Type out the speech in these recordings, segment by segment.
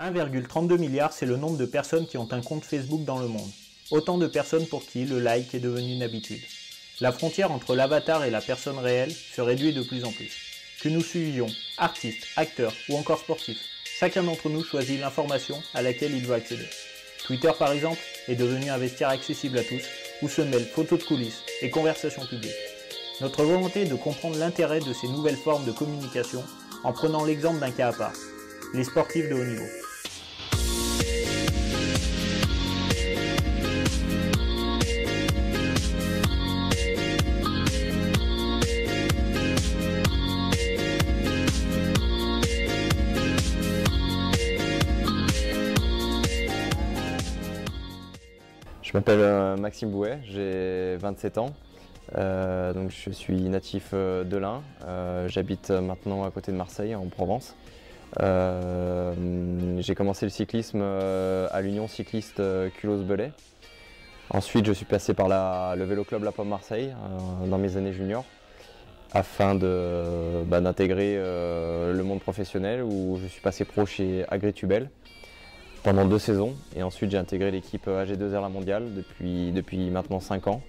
1,32 milliard, c'est le nombre de personnes qui ont un compte Facebook dans le monde. Autant de personnes pour qui le like est devenu une habitude. La frontière entre l'avatar et la personne réelle se réduit de plus en plus. Que nous suivions artistes, acteurs ou encore sportifs, chacun d'entre nous choisit l'information à laquelle il veut accéder. Twitter par exemple est devenu un vestiaire accessible à tous où se mêlent photos de coulisses et conversations publiques. Notre volonté est de comprendre l'intérêt de ces nouvelles formes de communication en prenant l'exemple d'un cas à part, les sportifs de haut niveau. Je m'appelle Maxime Bouet, j'ai 27 ans, donc je suis natif de l'Ain, j'habite maintenant à côté de Marseille en Provence. J'ai commencé le cyclisme à l'Union cycliste Culose-Belay. Ensuite je suis passé par le Vélo Club La Pomme Marseille dans mes années juniors afin d'intégrer le monde professionnel où je suis passé pro chez Agritubel pendant 2 saisons et ensuite j'ai intégré l'équipe AG2R La Mondiale depuis maintenant 5 ans.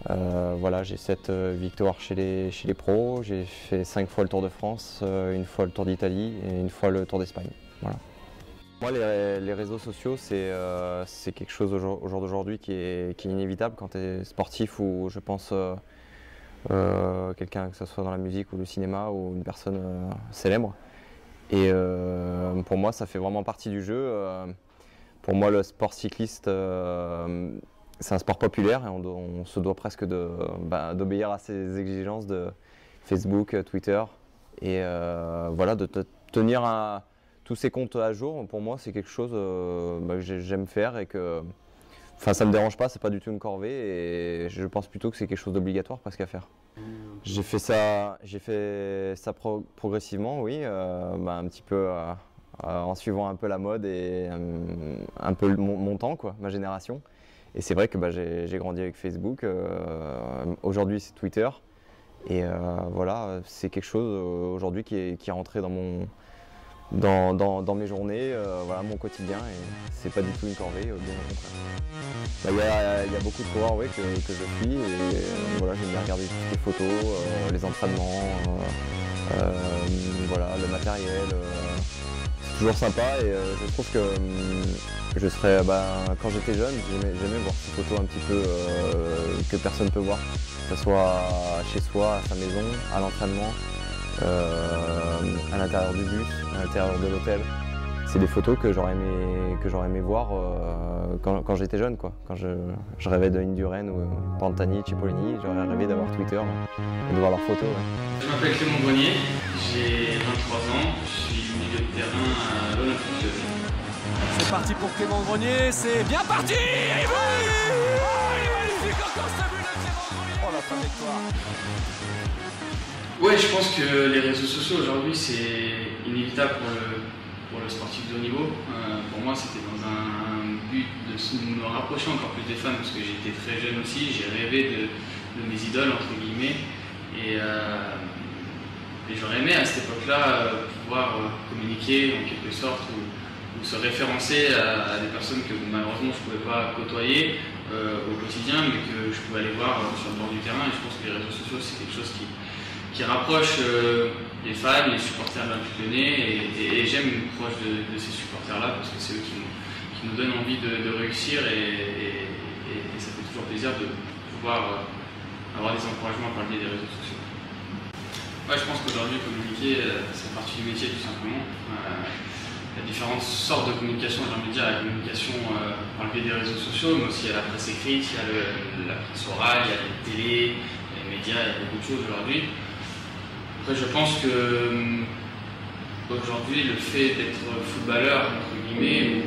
Voilà, j'ai 7 victoires chez les pros, j'ai fait 5 fois le Tour de France, une fois le Tour d'Italie et une fois le Tour d'Espagne. Voilà. Moi les réseaux sociaux c'est quelque chose au jour d'aujourd'hui qui est inévitable quand tu es sportif ou je pense quelqu'un que ce soit dans la musique ou le cinéma ou une personne célèbre. Et pour moi, ça fait vraiment partie du jeu. Pour moi, le sport cycliste, c'est un sport populaire et on se doit presque d'obéir à ces exigences de Facebook, Twitter. Et voilà, de tenir tous ces comptes à jour, pour moi, c'est quelque chose que j'aime faire et que ça ne me dérange pas, c'est pas du tout une corvée et je pense plutôt que c'est quelque chose d'obligatoire presque à faire. J'ai fait ça progressivement, oui, un petit peu en suivant un peu la mode et un peu mon temps, quoi, ma génération. Et c'est vrai que j'ai grandi avec Facebook, aujourd'hui c'est Twitter. Et voilà, c'est quelque chose aujourd'hui qui est rentré dans mes journées, voilà, mon quotidien, et c'est pas du tout une corvée, bien au contraire. Il y a beaucoup de coureurs, oui, que je suis et voilà, j'aime bien regarder toutes les photos, les entraînements, voilà, le matériel. C'est toujours sympa et je trouve que je serais, quand j'étais jeune, j'aimais voir ces photos un petit peu que personne ne peut voir, que ce soit chez soi, à sa maison, à l'entraînement. À l'intérieur du bus, à l'intérieur de l'hôtel. C'est des photos que j'aurais aimé voir quand j'étais jeune, quoi. Quand je rêvais de Indurain ou Pantani, Cipollini, j'aurais rêvé d'avoir Twitter et de voir leurs photos. Ouais. Je m'appelle Clément Grenier, j'ai 23 ans, je suis milieu de terrain à l'Olympique de Lyon. C'est parti pour Clément Grenier, c'est bien parti. Et oui, oh, il est magnifique encore ce but de Clément Grenier. Oh la trajectoire. Ouais, je pense que les réseaux sociaux aujourd'hui c'est inévitable pour le sportif de haut niveau. Pour moi c'était dans un but de me rapprocher encore plus des fans parce que j'étais très jeune aussi, j'ai rêvé de mes idoles entre guillemets et j'aurais aimé à cette époque-là pouvoir communiquer en quelque sorte ou se référencer à des personnes que malheureusement je ne pouvais pas côtoyer au quotidien mais que je pouvais aller voir sur le bord du terrain et je pense que les réseaux sociaux c'est quelque chose qui rapproche les fans, les supporters de l'Olympique Lyonnais et j'aime être proche de ces supporters-là parce que c'est eux qui nous donnent envie de réussir et ça fait toujours plaisir de pouvoir avoir des encouragements par le biais des réseaux sociaux. Ouais, je pense qu'aujourd'hui communiquer c'est partie du métier tout simplement. Il y a différentes sortes de communication, j'ai envie de dire la communication par le biais des réseaux sociaux, mais aussi il y a la presse écrite, il y a la presse orale, il y a les télés, il y a les médias, il y a beaucoup de choses aujourd'hui. Après, je pense que aujourd'hui, le fait d'être footballeur, entre guillemets,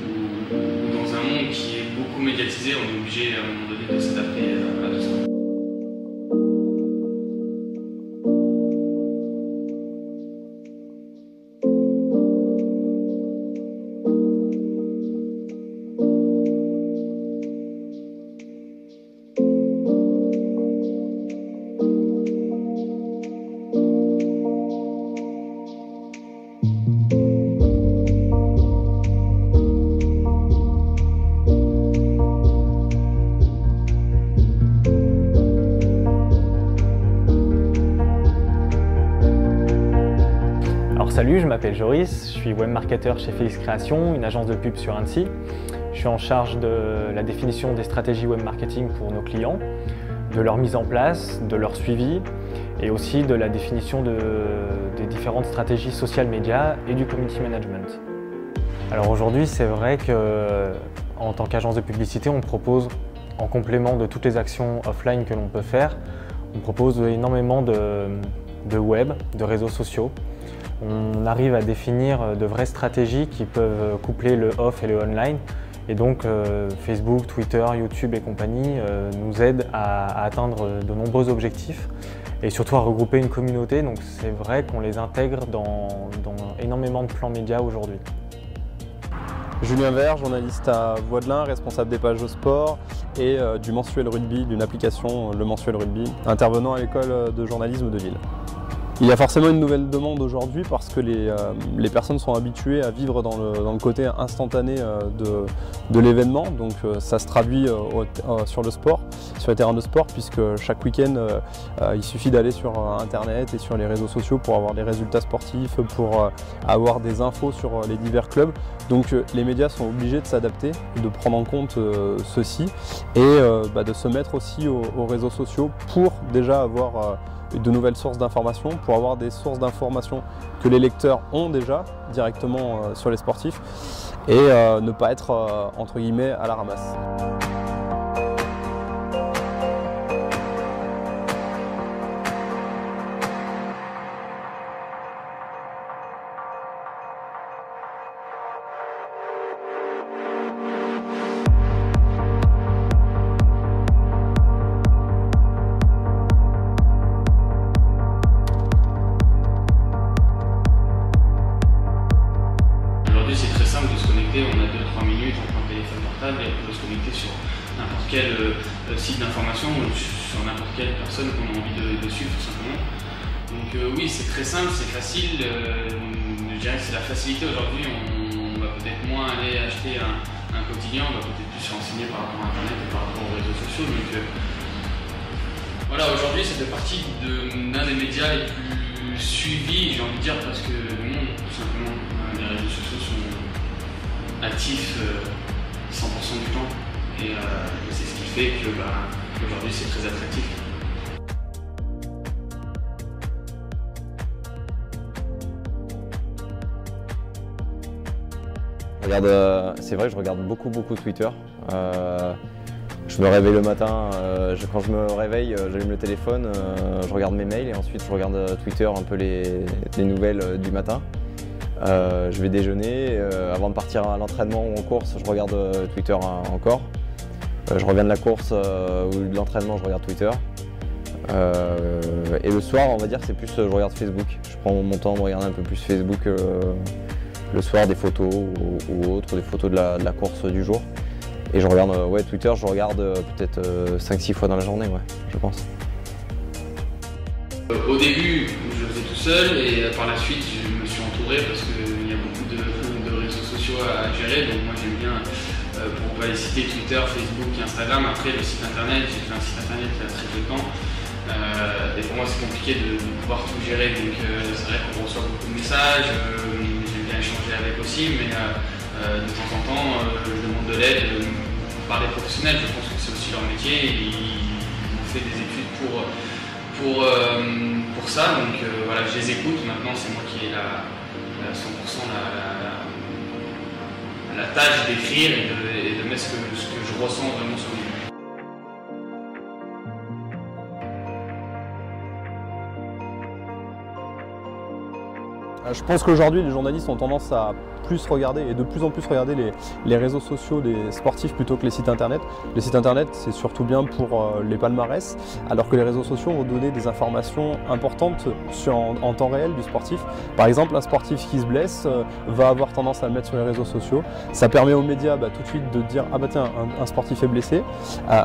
ou dans un monde qui est beaucoup médiatisé, on est obligé à un moment donné de s'adapter à tout ça. Alors salut, je m'appelle Joris, je suis webmarketeur chez Félix Création, une agence de pub sur Annecy. Je suis en charge de la définition des stratégies web marketing pour nos clients, de leur mise en place, de leur suivi et aussi de la définition des différentes stratégies social media et du community management. Alors aujourd'hui, c'est vrai qu'en tant qu'agence de publicité, on propose, en complément de toutes les actions offline que l'on peut faire, on propose énormément de web, de réseaux sociaux. On arrive à définir de vraies stratégies qui peuvent coupler le off et le online. Et donc Facebook, Twitter, YouTube et compagnie nous aident à atteindre de nombreux objectifs et surtout à regrouper une communauté. Donc c'est vrai qu'on les intègre dans énormément de plans médias aujourd'hui. Julien Vert, journaliste à Voix de l'Ain, responsable des pages de sport et du mensuel rugby, d'une application, le mensuel rugby, intervenant à l'école de journalisme de Lille. Il y a forcément une nouvelle demande aujourd'hui parce que les personnes sont habituées à vivre dans le côté instantané de l'événement. Donc ça se traduit sur le sport, sur les terrains de sport, puisque chaque week-end il suffit d'aller sur internet et sur les réseaux sociaux pour avoir des résultats sportifs, pour avoir des infos sur les divers clubs. Donc les médias sont obligés de s'adapter, de prendre en compte ceci et de se mettre aussi aux réseaux sociaux pour déjà avoir de nouvelles sources d'informations, pour avoir des sources d'informations que les lecteurs ont déjà directement sur les sportifs et ne pas être entre guillemets à la ramasse. C'est très simple de se connecter, on a 2-3 minutes, on prend le téléphone portable et on peut se connecter sur n'importe quel site d'information ou sur n'importe quelle personne qu'on a envie de suivre tout simplement. Donc oui, c'est très simple, c'est facile, je dirais que c'est la facilité aujourd'hui, on va peut-être moins aller acheter un quotidien, on va peut-être plus se renseigner par rapport à internet et par rapport aux réseaux sociaux. Donc voilà, aujourd'hui ça fait partie d'un des médias les plus suivis, j'ai envie de dire, parce que le monde, tout simplement. Les réseaux sociaux sont actifs 100% du temps et c'est ce qui fait que aujourd'hui c'est très attractif. C'est vrai, je regarde beaucoup Twitter. Je me réveille le matin, quand je me réveille, j'allume le téléphone, je regarde mes mails et ensuite je regarde Twitter un peu les nouvelles du matin. Je vais déjeuner, avant de partir à l'entraînement ou en course, je regarde Twitter encore. Je reviens de la course ou de l'entraînement, je regarde Twitter. Et le soir, on va dire, c'est plus je regarde Facebook. Je prends mon temps de regarder un peu plus Facebook le soir, des photos ou autres, des photos de la course du jour. Et je regarde Twitter, je regarde peut-être 5-6 fois dans la journée, ouais, je pense. Au début, je le faisais tout seul et par la suite, je me suis entouré parce qu'il y a beaucoup de réseaux sociaux à gérer. Donc moi, j'aime bien, pour pas les citer, Twitter, Facebook et Instagram. Après, le site internet, j'ai fait un site internet il y a très peu de temps. Et pour moi, c'est compliqué de pouvoir tout gérer. Donc c'est vrai qu'on reçoit beaucoup de messages. J'aime bien échanger avec aussi, mais de temps en temps, je demande de l'aide par les professionnels. Je pense que c'est aussi leur métier. Ils ont fait des études pour ça, donc voilà, je les écoute. Maintenant, c'est moi qui ai 100% la tâche d'écrire et de mettre ce que je ressens vraiment sur lui. Je pense qu'aujourd'hui, les journalistes ont tendance à plus regarder et de plus en plus regarder les réseaux sociaux des sportifs plutôt que les sites internet. Les sites internet, c'est surtout bien pour les palmarès, alors que les réseaux sociaux vont donner des informations importantes en temps réel du sportif. Par exemple, un sportif qui se blesse va avoir tendance à le mettre sur les réseaux sociaux. Ça permet aux médias tout de suite de dire « Ah bah tiens, un sportif est blessé ».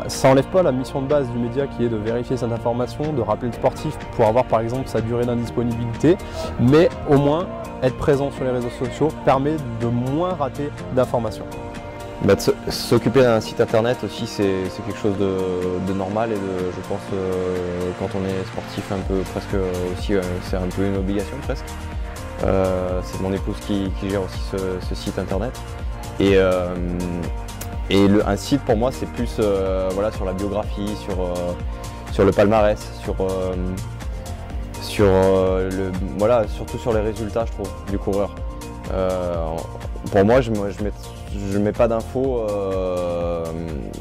Ça n'enlève pas la mission de base du média qui est de vérifier cette information, de rappeler le sportif pour avoir par exemple sa durée d'indisponibilité, mais au moins être présent sur les réseaux sociaux permet de moins rater d'informations. S'occuper d'un site internet aussi, c'est quelque chose de normal et je pense quand on est sportif un peu presque aussi, c'est un peu une obligation presque. C'est mon épouse qui gère aussi ce site internet. Et un site pour moi c'est plus voilà, sur la biographie, sur le palmarès, voilà, surtout sur les résultats je trouve du coureur. Pour moi je mets pas d'infos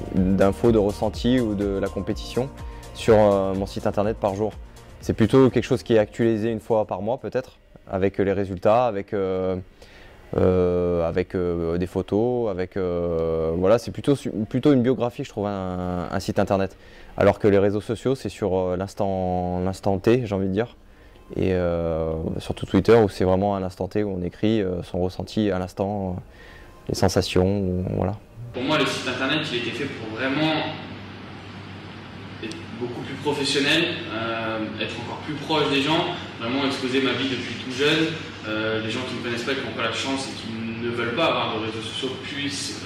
de ressenti ou de la compétition sur mon site internet par jour. C'est plutôt quelque chose qui est actualisé une fois par mois peut-être, avec les résultats, avec des photos, voilà, c'est plutôt une biographie je trouve un site internet. Alors que les réseaux sociaux c'est sur l'instant T j'ai envie de dire. Et surtout Twitter où c'est vraiment à l'instant T où on écrit son ressenti à l'instant, les sensations, voilà. Pour moi le site internet il était fait pour vraiment être beaucoup plus professionnel, être encore plus proche des gens, vraiment exposer ma vie depuis tout jeune. Les gens qui ne me connaissent pas, qui n'ont pas la chance et qui ne veulent pas avoir de réseaux sociaux puissent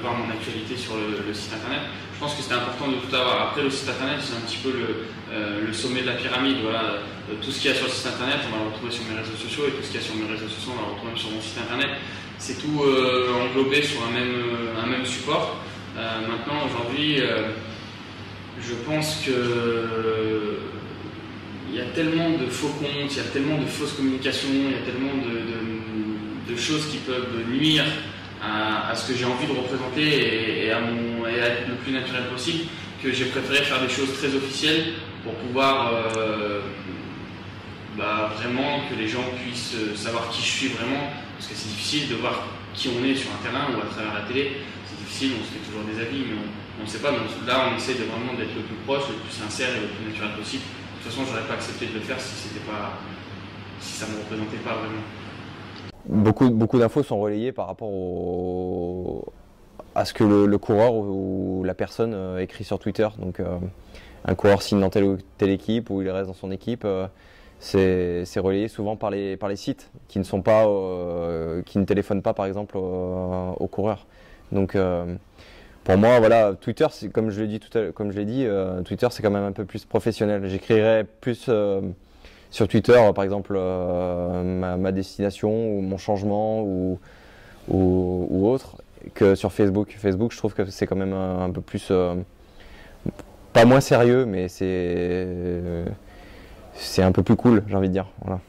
voir mon actualité sur le site internet. Je pense que c'était important de tout avoir. Après le site internet c'est un petit peu le sommet de la pyramide. Voilà. Tout ce qu'il y a sur le site internet on va le retrouver sur mes réseaux sociaux et tout ce qu'il y a sur mes réseaux sociaux on va le retrouver sur mon site internet. C'est tout englobé sur un même support. Maintenant aujourd'hui je pense que il y a tellement de faux comptes, il y a tellement de fausses communications, il y a tellement de choses qui peuvent nuire à ce que j'ai envie de représenter et à être le plus naturel possible, que j'ai préféré faire des choses très officielles pour pouvoir vraiment que les gens puissent savoir qui je suis vraiment, parce que c'est difficile de voir qui on est sur un terrain ou à travers la télé, c'est difficile, on se fait toujours des avis, mais on ne sait pas, donc là on essaie vraiment d'être le plus proche, le plus sincère et le plus naturel possible. De toute façon, j'aurais pas accepté de le faire si ça me représentait pas vraiment. Beaucoup d'infos sont relayées par rapport à ce que le coureur ou la personne écrit sur Twitter. Donc un coureur signe dans telle ou telle équipe ou il reste dans son équipe, c'est relayé souvent par les sites qui ne téléphonent pas par exemple aux coureurs. Donc pour moi, voilà, Twitter, comme je l'ai dit, Twitter c'est quand même un peu plus professionnel. J'écrirais plus sur Twitter, par exemple, ma destination ou mon changement ou autre, que sur Facebook. Facebook, je trouve que c'est quand même un peu plus, pas moins sérieux, mais c'est un peu plus cool, j'ai envie de dire. Voilà.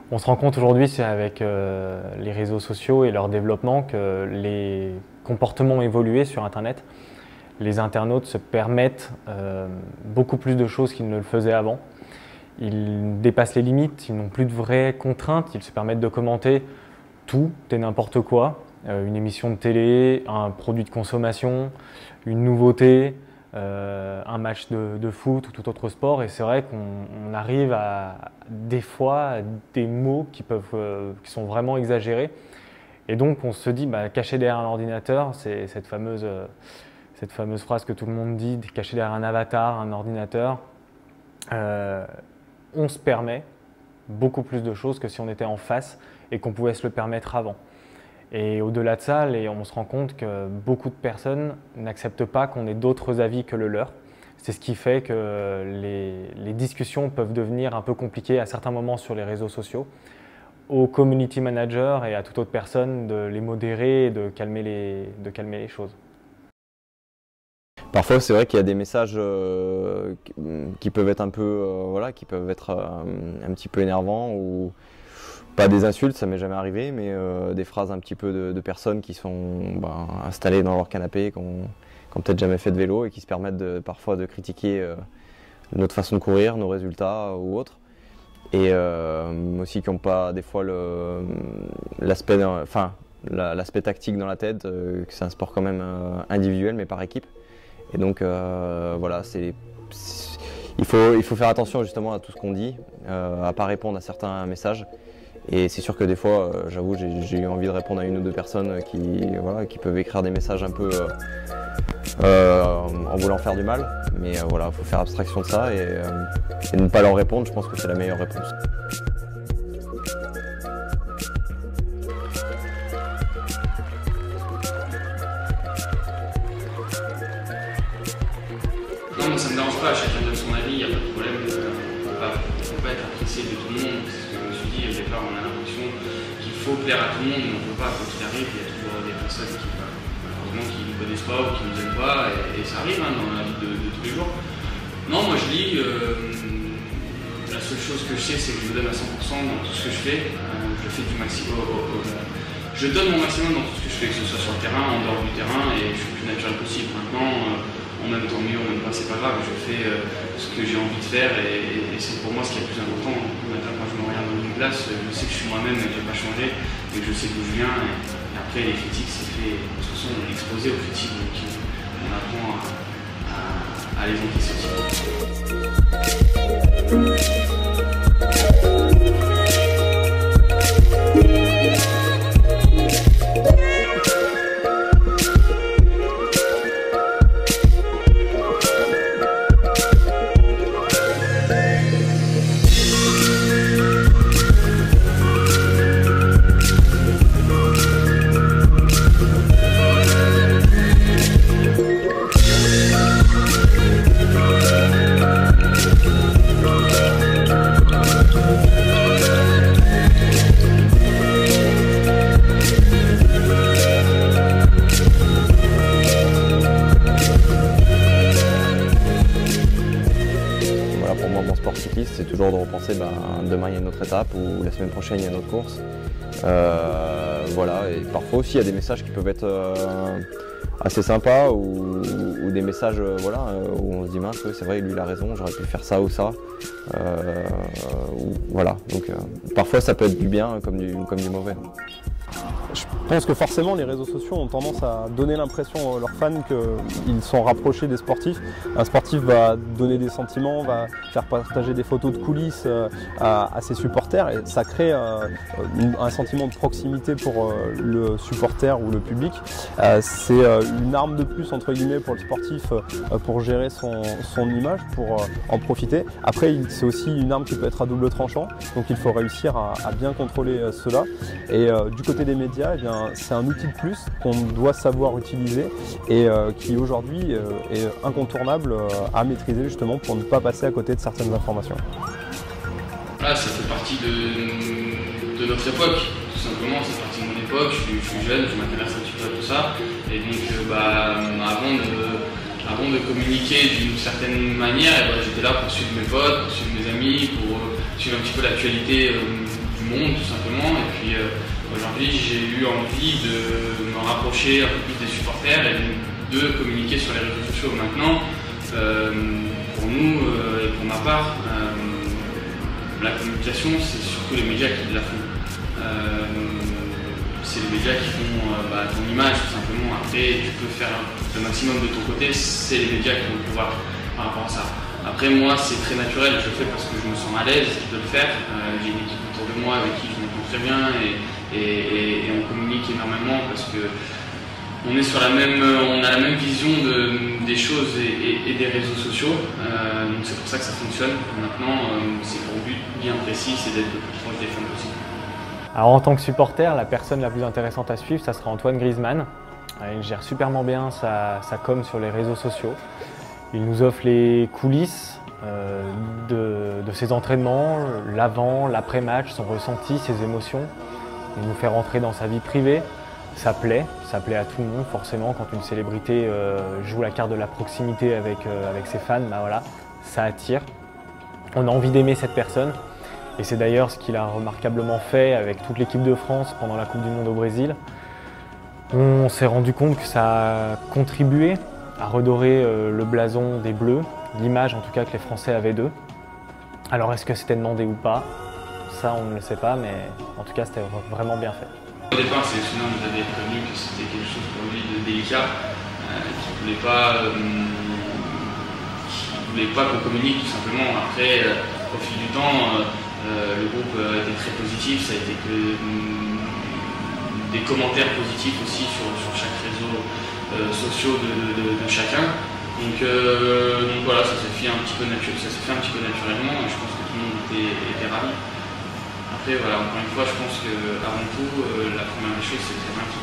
On se rend compte aujourd'hui, c'est avec les réseaux sociaux et leur développement, que les comportements ont évolué sur Internet. Les internautes se permettent beaucoup plus de choses qu'ils ne le faisaient avant. Ils dépassent les limites, ils n'ont plus de vraies contraintes, ils se permettent de commenter tout et n'importe quoi. Une émission de télé, un produit de consommation, une nouveauté, un match de foot ou tout autre sport. Et c'est vrai qu'on arrive à des fois des mots qui sont vraiment exagérés. Et donc on se dit, caché derrière un ordinateur, c'est cette fameuse phrase que tout le monde dit, caché derrière un avatar, un ordinateur. On se permet beaucoup plus de choses que si on était en face et qu'on pouvait se le permettre avant. Et au-delà de ça, on se rend compte que beaucoup de personnes n'acceptent pas qu'on ait d'autres avis que le leur. C'est ce qui fait que les discussions peuvent devenir un peu compliquées à certains moments sur les réseaux sociaux. Aux community managers et à toute autre personne de les modérer et de calmer les choses. Parfois, c'est vrai qu'il y a des messages qui peuvent être un petit peu énervants ou pas des insultes, ça m'est jamais arrivé, mais des phrases un petit peu de personnes qui sont installées dans leur canapé, qui ont peut-être jamais fait de vélo et qui se permettent parfois de critiquer notre façon de courir, nos résultats ou autres. Et aussi qui n'ont pas des fois l'aspect tactique dans la tête, que c'est un sport quand même individuel mais par équipe. Et donc voilà, il faut faire attention justement à tout ce qu'on dit, à pas répondre à certains messages. Et c'est sûr que des fois, j'avoue, j'ai eu envie de répondre à une ou deux personnes qui peuvent écrire des messages un peu en voulant faire du mal. Mais voilà, il faut faire abstraction de ça et ne pas leur répondre, je pense que c'est la meilleure réponse. Non, mais ça ne me dérange pas, chacun donne son avis, il n'y a pas de problème. peut pas être apprécié de tout le monde. C'est ce que je me suis dit au départ, on a l'impression qu'il faut plaire à tout le monde, mais on ne peut pas, quand il arrive, il y a toujours des personnes qui malheureusement qui ne connaissent pas ou qui ne nous aiment pas, et ça arrive hein, dans la vie de tous les jours. Non, moi je lis, la seule chose que je sais c'est que je me donne à 100% dans tout ce que je fais. Je fais du maximum, je donne mon maximum dans tout ce que je fais, que ce soit sur le terrain, en dehors du terrain, et je suis le plus naturel possible. Maintenant, on m'aime tant mieux, on m'aime pas, c'est pas grave, je fais ce que j'ai envie de faire, et c'est pour moi ce qui est le plus important. Maintenant, quand je me regarde dans une glace, je sais que je suis moi-même et que je n'ai pas changé, et que je sais d'où je viens, et après les critiques, c'est fait, de toute façon on est exposé aux critiques, donc on apprend à les encaisser aussi. Pour moi, mon sport cycliste, c'est toujours de repenser, demain il y a une autre étape ou la semaine prochaine il y a une autre course. Voilà, et parfois aussi il y a des messages qui peuvent être assez sympas ou des messages où on se dit mince, c'est vrai, lui il a raison, j'aurais pu faire ça ou ça. Voilà, donc parfois ça peut être du bien comme du mauvais. Je pense que forcément les réseaux sociaux ont tendance à donner l'impression à leurs fans qu'ils sont rapprochés des sportifs. Un sportif va donner des sentiments, va faire partager des photos de coulisses à ses supporters, et ça crée un sentiment de proximité pour le supporter ou le public. C'est une arme de plus entre guillemets pour le sportif pour gérer son image, pour en profiter. Après c'est aussi une arme qui peut être à double tranchant, donc il faut réussir à bien contrôler cela. Et du côté des médias, eh bien, c'est un outil de plus qu'on doit savoir utiliser et qui aujourd'hui est incontournable à maîtriser justement pour ne pas passer à côté de certaines informations. Voilà, ça fait partie de notre époque, tout simplement, c'est partie de mon époque, je suis jeune, je m'intéresse un petit peu à tout ça, et donc avant de communiquer d'une certaine manière, j'étais là pour suivre mes potes, pour suivre mes amis, pour suivre un petit peu l'actualité du monde tout simplement, et puis aujourd'hui j'ai eu envie de me rapprocher un peu plus des supporters et de communiquer sur les réseaux sociaux. Maintenant, pour nous et pour ma part, la communication c'est surtout les médias qui la font. C'est les médias qui font ton image tout simplement. Après tu peux faire le maximum de ton côté, c'est les médias qui ont le pouvoir par rapport à ça. Après moi c'est très naturel, je le fais parce que je me sens à l'aise de le faire. J'ai une équipe autour de moi avec qui je m'entends très bien et on communique énormément parce que on a la même vision des choses et des réseaux sociaux. Donc c'est pour ça que ça fonctionne. Maintenant c'est pour but bien précis, c'est d'être le plus proche des fans possible. Alors en tant que supporter, la personne la plus intéressante à suivre, ça sera Antoine Griezmann. Il gère superment bien sa com sur les réseaux sociaux. Il nous offre les coulisses de ses entraînements, l'avant, l'après-match, son ressenti, ses émotions. Il nous fait rentrer dans sa vie privée. Ça plaît à tout le monde forcément quand une célébrité joue la carte de la proximité avec ses fans, voilà, ça attire. On a envie d'aimer cette personne et c'est d'ailleurs ce qu'il a remarquablement fait avec toute l'équipe de France pendant la Coupe du Monde au Brésil. On s'est rendu compte que ça a contribué à redorer le blason des Bleus, l'image en tout cas que les Français avaient d'eux. Alors est-ce que c'était demandé ou pas? Ça on ne le sait pas, mais en tout cas c'était vraiment bien fait. Au départ, le sélectionneur nous avait prévenu que c'était quelque chose pour lui de délicat, qu'il ne voulait pas qu'on communique tout simplement. Après, au fil du temps, le groupe a été très positif, ça a été que des commentaires positifs aussi sur chaque réseau social de chacun. Donc voilà, ça s'est fait un petit peu naturellement et je pense que tout le monde était ravi. Après, voilà, encore une fois, je pense qu'avant tout, la première des choses, c'est le terrain qui